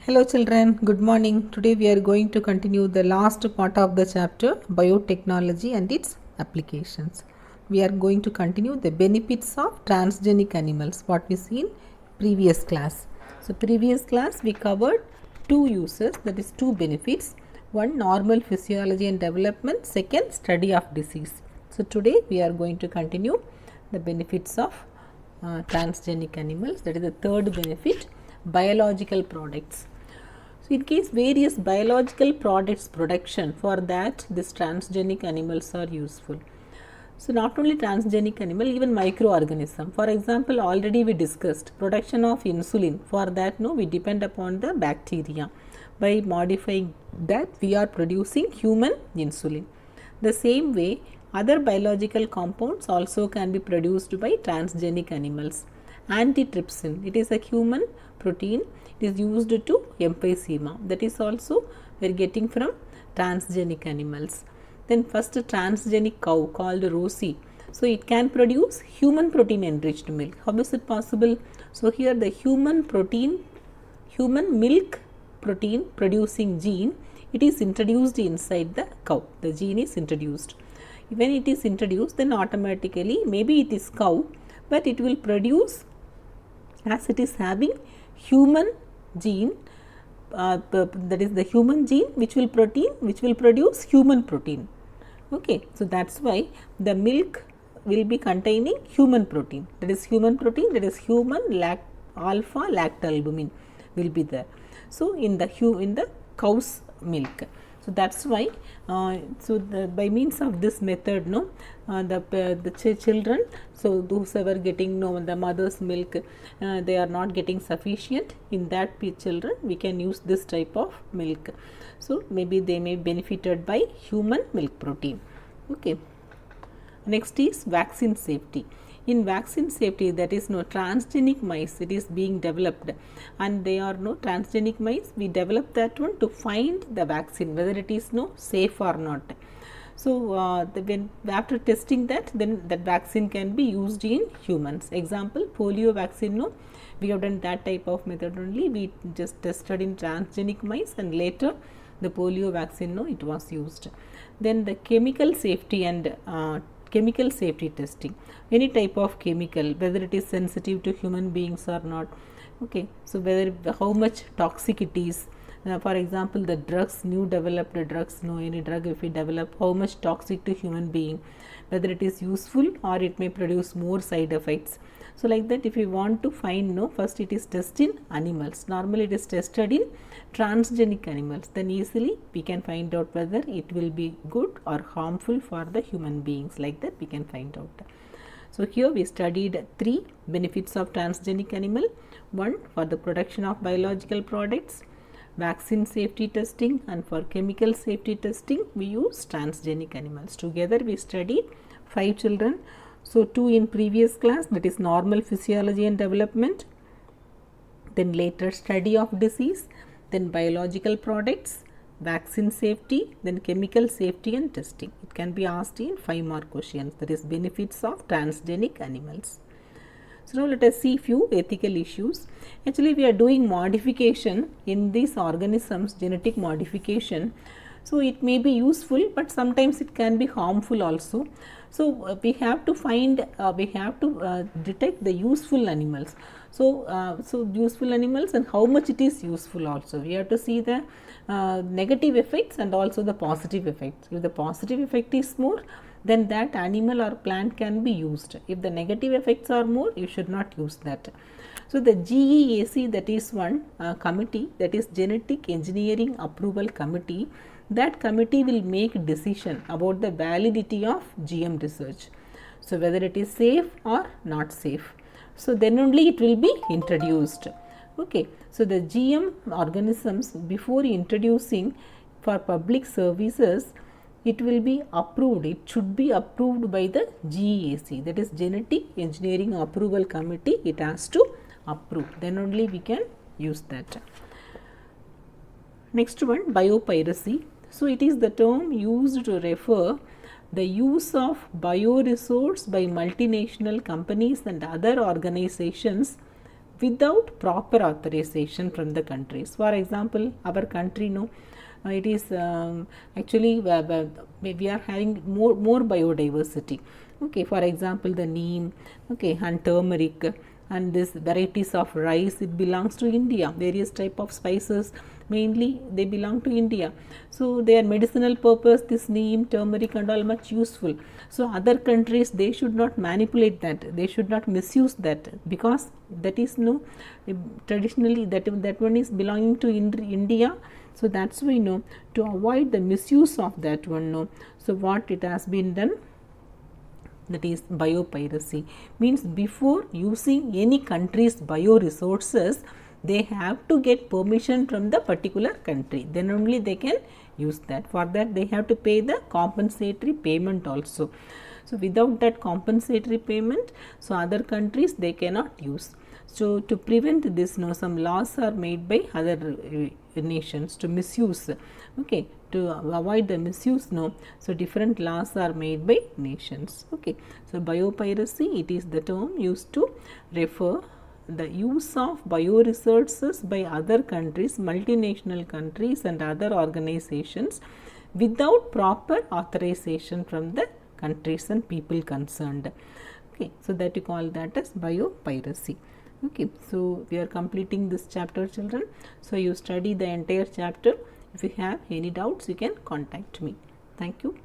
Hello children, good morning. Today we are going to continue the last part of the chapter biotechnology and its applications. We are going to continue the benefits of transgenic animals what we see in previous class. So previous class we covered two uses, that is two benefits. One, normal physiology and development, second, study of disease. So today we are going to continue the benefits of transgenic animals, that is the third benefit, biological products. So in case various biological products production, for that this transgenic animals are useful. So not only transgenic animal, even microorganism. For example, already we discussed production of insulin. For that, no, we depend upon the bacteria. By modifying that, we are producing human insulin. The same way, other biological compounds also can be produced by transgenic animals. Antitrypsin, it is a human protein. It is used to emphysema. That is also we are getting from transgenic animals. Then first transgenic cow called Rosie. So it can produce human protein enriched milk. How is it possible? So here the human milk protein producing gene, it is introduced inside the cow. The gene is introduced. When it is introduced, then automatically maybe it is cow, but it will produce, as it is having human gene, that is the human gene which will produce human protein. Okay, so that's why the milk will be containing human protein, that is human protein, that is human alpha lactalbumin will be there. So in the cow's milk. So that's why by means of this method, no, the children, so those who are getting the mother's milk, they are not getting sufficient, in that children we can use this type of milk. So maybe they may benefited by human milk protein. Okay. Next is vaccine safety. In vaccine safety, that is no transgenic mice, it is being developed, and they are no transgenic mice. We develop that one to find the vaccine whether it is no safe or not. So when after testing that, then that vaccine can be used in humans. Example, polio vaccine, no, we have done that type of method only. We just tested in transgenic mice, and later the polio vaccine, no, it was used. Then the chemical safety and chemical safety testing, any type of chemical, whether it is sensitive to human beings or not. Okay, so whether how much toxic it is. For example, the drugs, new developed drugs, no, any drug if we develop, how much toxic to human being, whether it is useful or it may produce more side effects. So like that, if we want to find, no, first it is tested in animals. Normally it is tested in transgenic animals. Then easily we can find out whether it will be good or harmful for the human beings. Like that we can find out. So here we studied three benefits of transgenic animal. One, for the production of biological products, vaccine safety testing, and for chemical safety testing we use transgenic animals. Together we studied 5 children. So 2 in previous class, that is normal physiology and development, then later study of disease, then biological products, vaccine safety, then chemical safety and testing. It can be asked in 5 mark questions, that is benefits of transgenic animals. So now let us see few ethical issues. Actually we are doing modification in these organisms, genetic modification. So it may be useful, but sometimes it can be harmful also. So we have to find, we have to detect the useful animals. So useful animals and how much it is useful also. We have to see the negative effects and also the positive effects. If the positive effect is more, then that animal or plant can be used. If the negative effects are more, you should not use that. So the GEAC, that is one committee, that is Genetic Engineering Approval Committee. That committee will make decision about the validity of GM research. So whether it is safe or not safe. So then only it will be introduced. Okay. So the GM organisms, before introducing for public services, it will be approved. It should be approved by the GEAC, that is Genetic Engineering Approval Committee. It has to approve. Then only we can use that. Next one, biopiracy. So it is the term used to refer the use of bioresource by multinational companies and other organizations without proper authorization from the countries. For example, our country, no, it is actually we are having more biodiversity. Okay, for example, the neem, okay, and turmeric, and this varieties of rice, it belongs to India. Various type of spices, mainly they belong to India. So their medicinal purpose, this neem, turmeric and all much useful. So other countries, they should not manipulate that, they should not misuse that, because that is no traditionally that one is belonging to India. So that's why no, to avoid the misuse of that one, no, so what it has been done, that is biopiracy, means before using any country's bioresources, they have to get permission from the particular country, then only they can use that. For that they have to pay the compensatory payment also. So without that compensatory payment, so other countries they cannot use. So to prevent this, no, some laws are made by other nations to misuse. Okay, to avoid the misuse, no, so different laws are made by nations. Okay, so biopiracy, it is the term used to refer the use of bioresources by other countries, multinational countries and other organizations without proper authorization from the countries and people concerned. Okay, so that you call that as biopiracy. Okay, so we are completing this chapter, children. So you study the entire chapter. If you have any doubts, you can contact me. Thank you.